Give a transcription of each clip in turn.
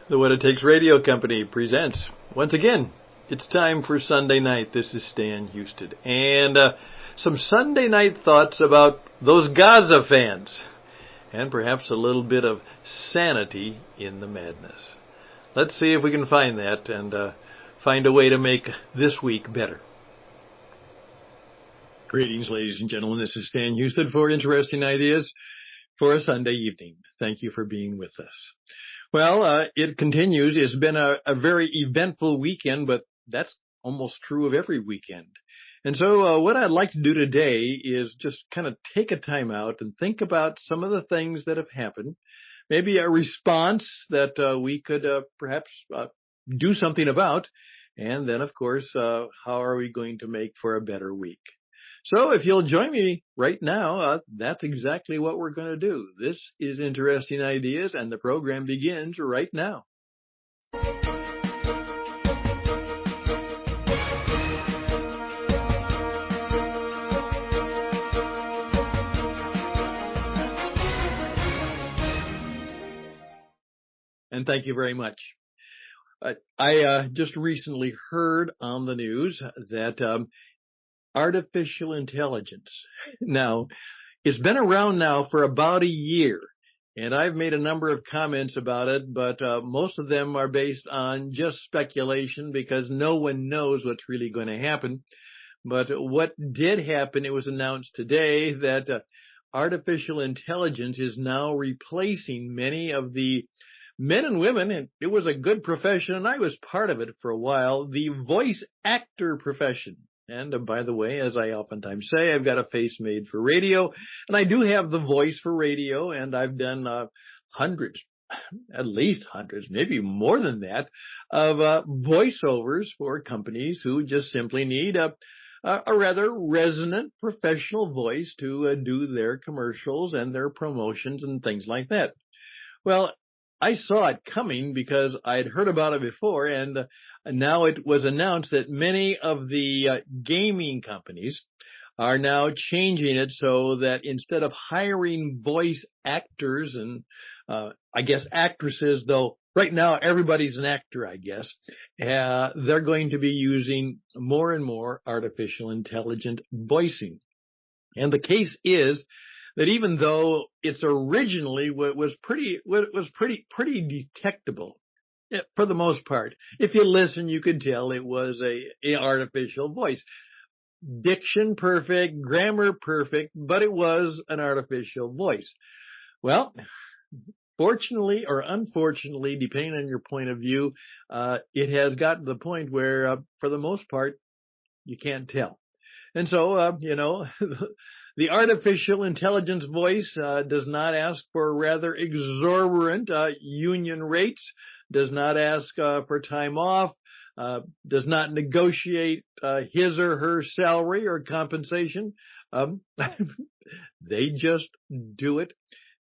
The What It Takes Radio Company presents, once again, it's time for Sunday night. This is Stan Houston. And some Sunday night thoughts about those Gaza fans. And perhaps a little bit of sanity in the madness. Let's see if we can find that and find a way to make this week better. Greetings, ladies and gentlemen. This is Stan Houston for Interesting Ideas for a Sunday evening. Thank you for being with us. Well, it continues. It's been a very eventful weekend, but that's almost true of every weekend. And so what I'd like to do today is just kind of take a time out and think about some of the things that have happened, maybe a response that we could perhaps do something about, and then, of course, how are we going to make for a better week? So if you'll join me right now, that's exactly what we're going to do. This is Interesting Ideas, and the program begins right now. And thank you very much. I just recently heard on the news that artificial intelligence. Now, it's been around now for about a year, and I've made a number of comments about it, but most of them are based on just speculation because no one knows what's really going to happen. But what did happen, it was announced today that artificial intelligence is now replacing many of the men and women, and it was a good profession, and I was part of it for a while, the voice actor profession. And by the way, as I oftentimes say, I've got a face made for radio, and I do have the voice for radio, and I've done hundreds, at least hundreds, maybe more than that, of voiceovers for companies who just simply need a rather resonant professional voice to do their commercials and their promotions and things like that. Well, I saw it coming because I'd heard about it before, and now it was announced that many of the gaming companies are now changing it so that instead of hiring voice actors and I guess actresses, though right now everybody's an actor, I guess, they're going to be using more and more artificial intelligent voicing. And the case is that even though it's originally was pretty detectable for the most part. If you listen, you could tell it was a artificial voice. Diction perfect, grammar perfect, but it was an artificial voice. Well, fortunately or unfortunately, depending on your point of view, it has gotten to the point where, for the most part, you can't tell. And so, the artificial intelligence voice does not ask for rather exorbitant union rates, does not ask for time off, does not negotiate his or her salary or compensation. They just do it,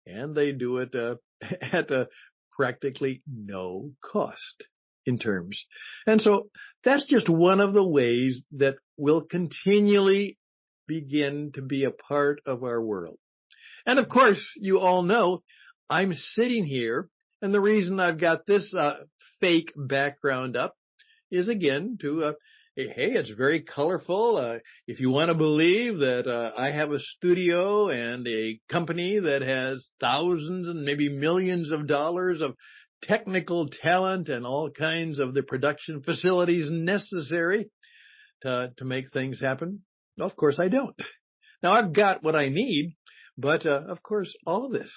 and they do it at practically no cost in terms. And so that's just one of the ways that will continually begin to be a part of our world. And of course, you all know I'm sitting here, and the reason I've got this fake background up is again to, hey, it's very colorful. If you want to believe that I have a studio and a company that has thousands and maybe millions of dollars of technical talent and all kinds of the production facilities necessary to make things happen, of course I don't. Now, I've got what I need, but of course, all of this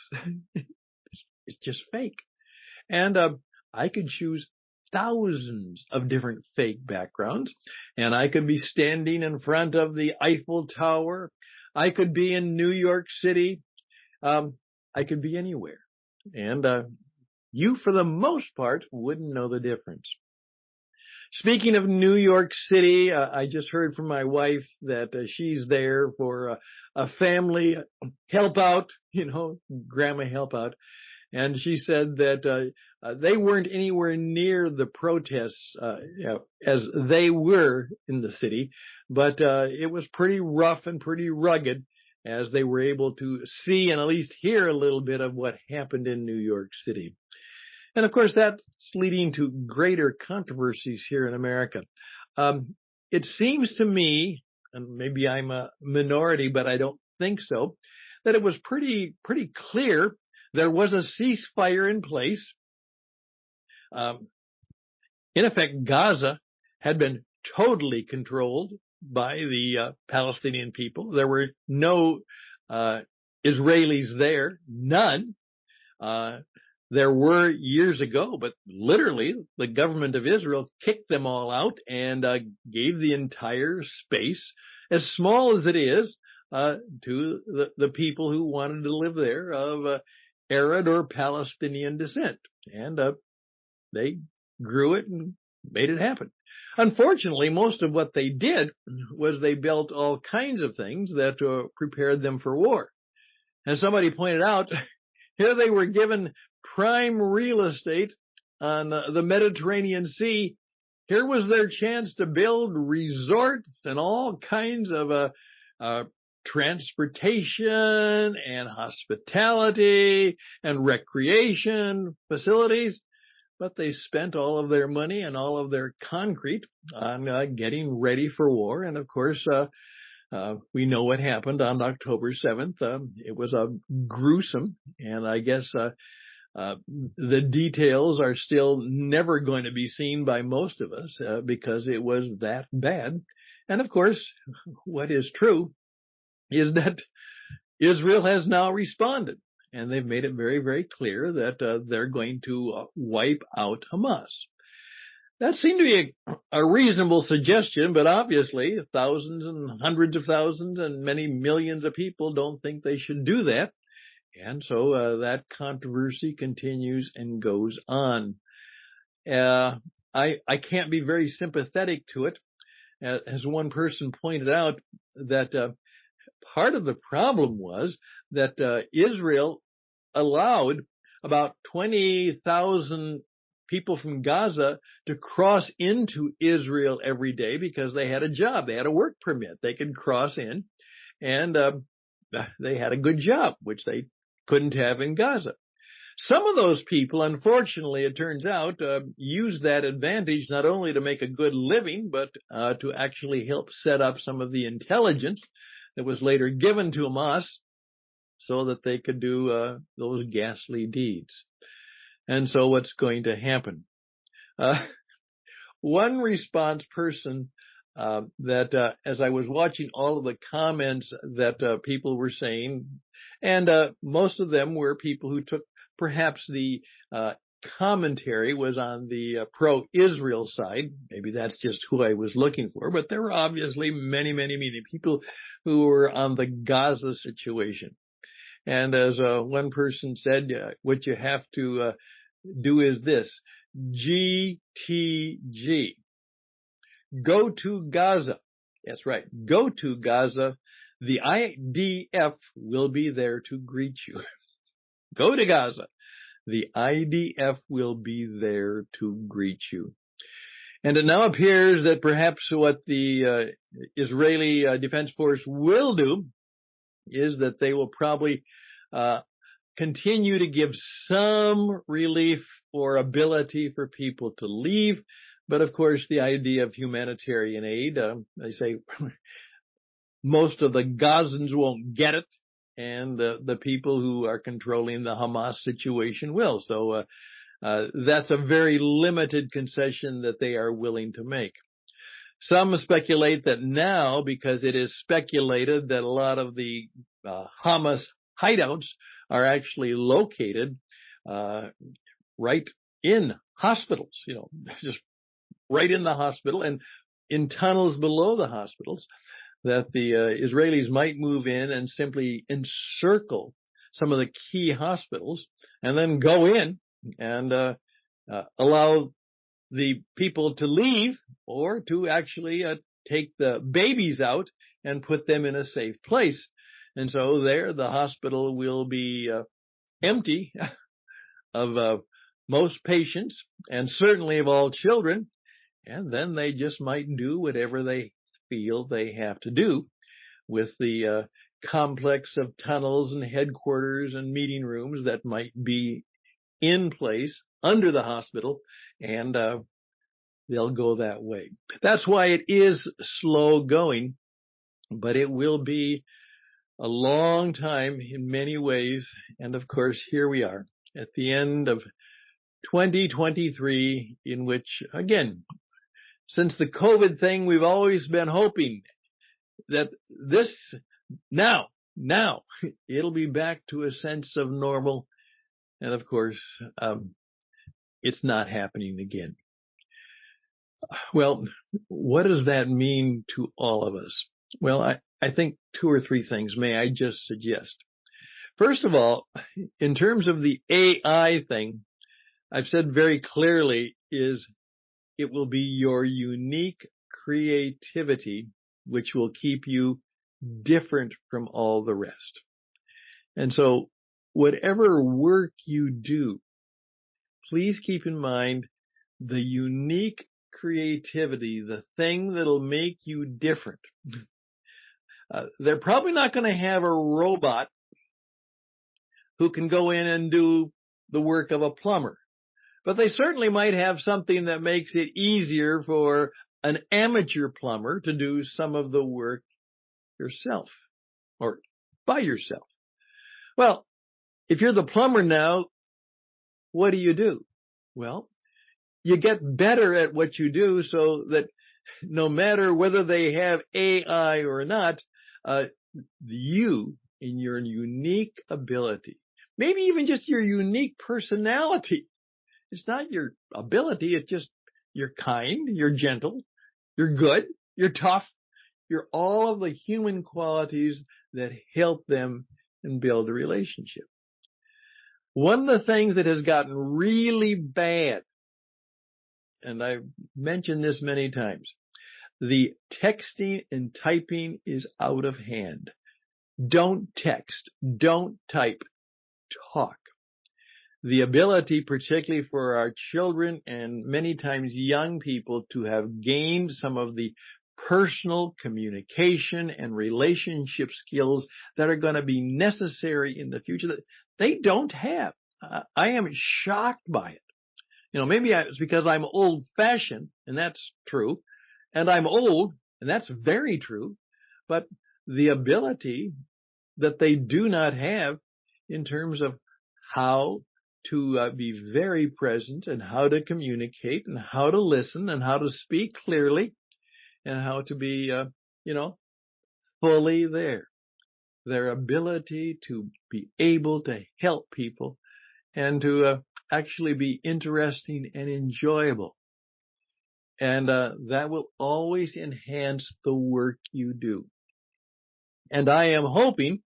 is just fake. And I could choose thousands of different fake backgrounds, and I could be standing in front of the Eiffel Tower. I could be in New York City. I could be anywhere. And you, for the most part, wouldn't know the difference. Speaking of New York City, I just heard from my wife that she's there for a family help out, grandma help out. And she said that they weren't anywhere near the protests as they were in the city, but it was pretty rough and pretty rugged as they were able to see and at least hear a little bit of what happened in New York City. And of course, that's leading to greater controversies here in America. It seems to me, and maybe I'm a minority, but I don't think so, that it was pretty clear there was a ceasefire in place. In effect, Gaza had been totally controlled by the Palestinian people. There were no Israelis there, none. There were years ago, but literally the government of Israel kicked them all out and gave the entire space, as small as it is, to the people who wanted to live there of Arab or Palestinian descent. And they grew it and made it happen. Unfortunately, most of what they did was they built all kinds of things that prepared them for war. And somebody pointed out, here they were given prime real estate on the Mediterranean Sea. Here was their chance to build resorts and all kinds of transportation and hospitality and recreation facilities. But they spent all of their money and all of their concrete on getting ready for war. And of course, we know what happened on October 7th. It was gruesome, and I guess the details are still never going to be seen by most of us because it was that bad. And of course, what is true is that Israel has now responded. And they've made it very, very clear that they're going to wipe out Hamas. That seemed to be a reasonable suggestion, but obviously thousands and hundreds of thousands and many millions of people don't think they should do that. And so that controversy continues and goes on. I can't be very sympathetic to it. As one person pointed out, that part of the problem was that Israel allowed about 20,000 people from Gaza to cross into Israel every day because they had a job. They had a work permit. They could cross in, and they had a good job, which they couldn't have in Gaza. Some of those people, unfortunately, it turns out, used that advantage not only to make a good living, but to actually help set up some of the intelligence that was later given to Hamas so that they could do those ghastly deeds. And so what's going to happen? One response person that as I was watching all of the comments that people were saying, and most of them were people who took perhaps the commentary was on the pro-Israel side. Maybe that's just who I was looking for, but there were obviously many people who were on the Gaza situation. And as one person said, what you have to do is this: GTG. Go to Gaza. That's right. Go to Gaza. The IDF will be there to greet you. Go to Gaza. The IDF will be there to greet you. And it now appears that perhaps what the Israeli Defense Force will do is that they will probably continue to give some relief or ability for people to leave. But of course, the idea of humanitarian aid, they say most of the Gazans won't get it, and the people who are controlling the Hamas situation will. So that's a very limited concession that they are willing to make. Some speculate that now, because it is speculated that a lot of the Hamas hideouts are actually located right in hospitals, just right in the hospital and in tunnels below the hospitals, that the Israelis might move in and simply encircle some of the key hospitals and then go in and allow the people to leave, or to actually take the babies out and put them in a safe place. And so there the hospital will be empty of most patients, and certainly of all children. And then they just might do whatever they feel they have to do with the complex of tunnels and headquarters and meeting rooms that might be in place under the hospital, and they'll go that way. That's why it is slow going, but it will be a long time in many ways. And of course, here we are at the end of 2023, in which, again, since the COVID thing, we've always been hoping that now, it'll be back to a sense of normal. And of course, it's not happening again. Well, what does that mean to all of us? Well, I think 2 or 3 things may I just suggest. First of all, in terms of the AI thing, I've said very clearly is it will be your unique creativity which will keep you different from all the rest. And so whatever work you do, please keep in mind the unique creativity, the thing that'll make you different. They're probably not going to have a robot who can go in and do the work of a plumber, but they certainly might have something that makes it easier for an amateur plumber to do some of the work yourself or by yourself. Well, if you're the plumber now, what do? Well, you get better at what you do so that no matter whether they have AI or not, you, in your unique ability, maybe even just your unique personality. It's not your ability, it's just you're kind, you're gentle, you're good, you're tough, you're all of the human qualities that help them and build a relationship. One of the things that has gotten really bad, and I've mentioned this many times, the texting and typing is out of hand. Don't text, don't type, talk. The ability, particularly for our children and many times young people, to have gained some of the personal communication and relationship skills that are going to be necessary in the future that they don't have. I am shocked by it. Maybe it's because I'm old-fashioned, and that's true, and I'm old, and that's very true, but the ability that they do not have in terms of how to be very present and how to communicate and how to listen and how to speak clearly and how to be, fully there. Their ability to be able to help people and to actually be interesting and enjoyable. And that will always enhance the work you do. And I am hoping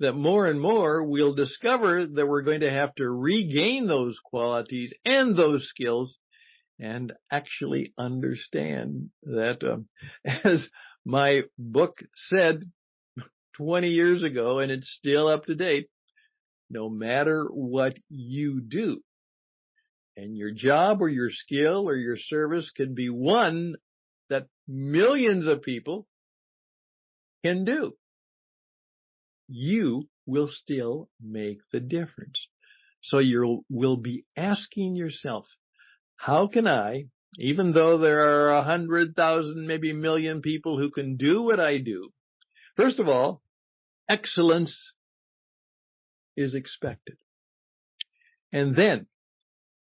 that more and more we'll discover that we're going to have to regain those qualities and those skills and actually understand that, as my book said 20 years ago, and it's still up to date, no matter what you do, and your job or your skill or your service can be one that millions of people can do, you will still make the difference. So you will be asking yourself, how can I, even though there are 100,000, maybe a million people who can do what I do, first of all, excellence is expected. And then,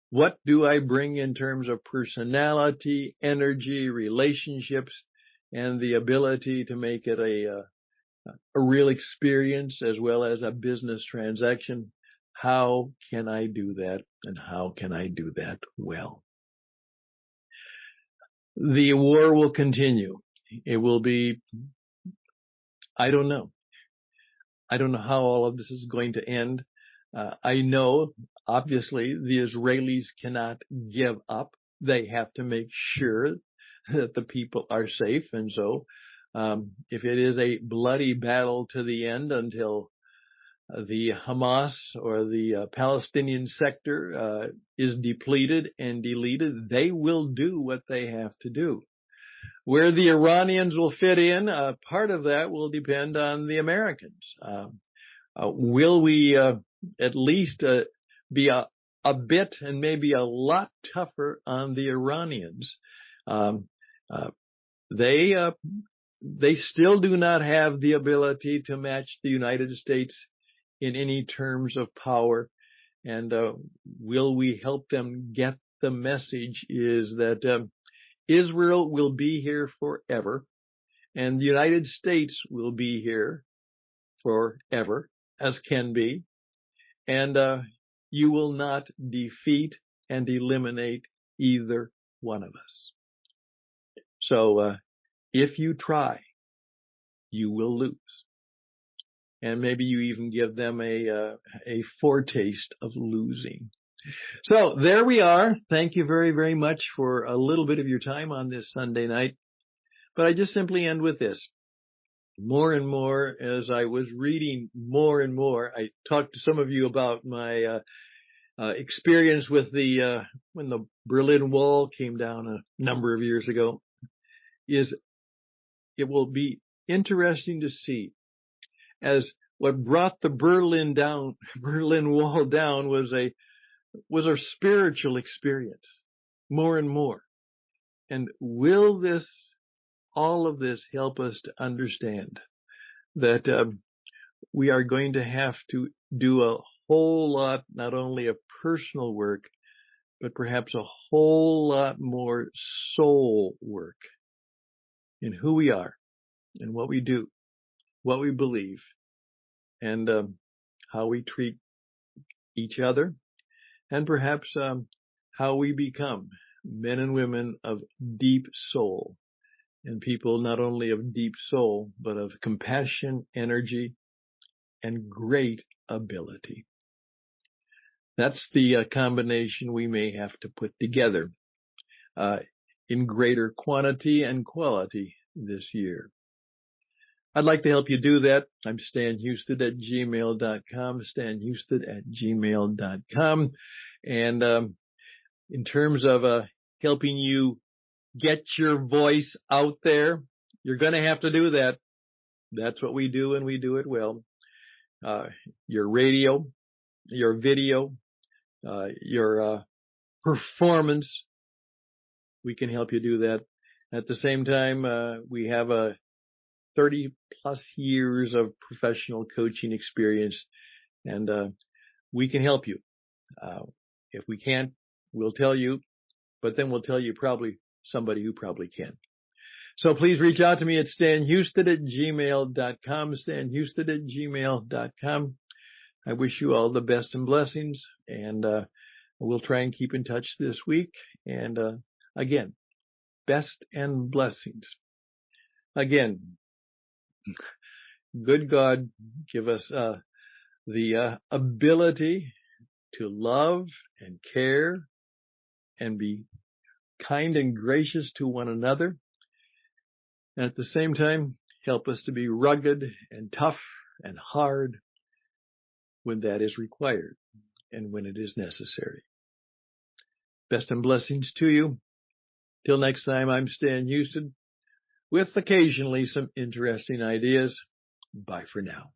what do I bring in terms of personality, energy, relationships, and the ability to make it a real experience as well as a business transaction? How can I do that, and how can I do that well? The war will continue. It will be, I don't know. I don't know how all of this is going to end. I know, obviously, the Israelis cannot give up. They have to make sure that the people are safe. And so if it is a bloody battle to the end until the Hamas or the Palestinian sector is depleted and deleted, they will do what they have to do. Where the Iranians will fit in, part of that will depend on the Americans. Will we at least be a bit and maybe a lot tougher on the Iranians. They still do not have the ability to match the United States in any terms of power. And will we help them get the message is that Israel will be here forever, and the United States will be here forever, as can be, and you will not defeat and eliminate either one of us. So if you try, you will lose. And maybe you even give them a foretaste of losing. So there we are. Thank you very, very much for a little bit of your time on this Sunday night. But I just simply end with this. More and more, as I was reading more and more, I talked to some of you about my experience with when the Berlin Wall came down a number of years ago. It will be interesting to see as what brought the Berlin Wall down was a spiritual experience, more and more. And will all of this help us to understand that we are going to have to do a whole lot, not only of personal work, but perhaps a whole lot more soul work in who we are and what we do, what we believe, and how we treat each other, and perhaps how we become men and women of deep soul, and people not only of deep soul, but of compassion, energy, and great ability. That's the combination we may have to put together in greater quantity and quality this year. I'd like to help you do that. I'm StanHouston@gmail.com, StanHouston@gmail.com. And in terms of helping you get your voice out there, you're going to have to do that. That's what we do, and we do it well. Your radio, your video, your performance, we can help you do that. At the same time, we have 30 plus years of professional coaching experience, and we can help you. If we can't, we'll tell you, but then we'll tell you probably somebody who probably can. So please reach out to me at StanHouston@gmail.com, StanHouston@gmail.com. I wish you all the best and blessings, and we'll try and keep in touch this week. And again, best and blessings. Again, good God, give us the ability to love and care and be kind and gracious to one another. And at the same time, help us to be rugged and tough and hard when that is required and when it is necessary. Best and blessings to you. Till next time, I'm Stan Houston, with occasionally some interesting ideas. Bye for now.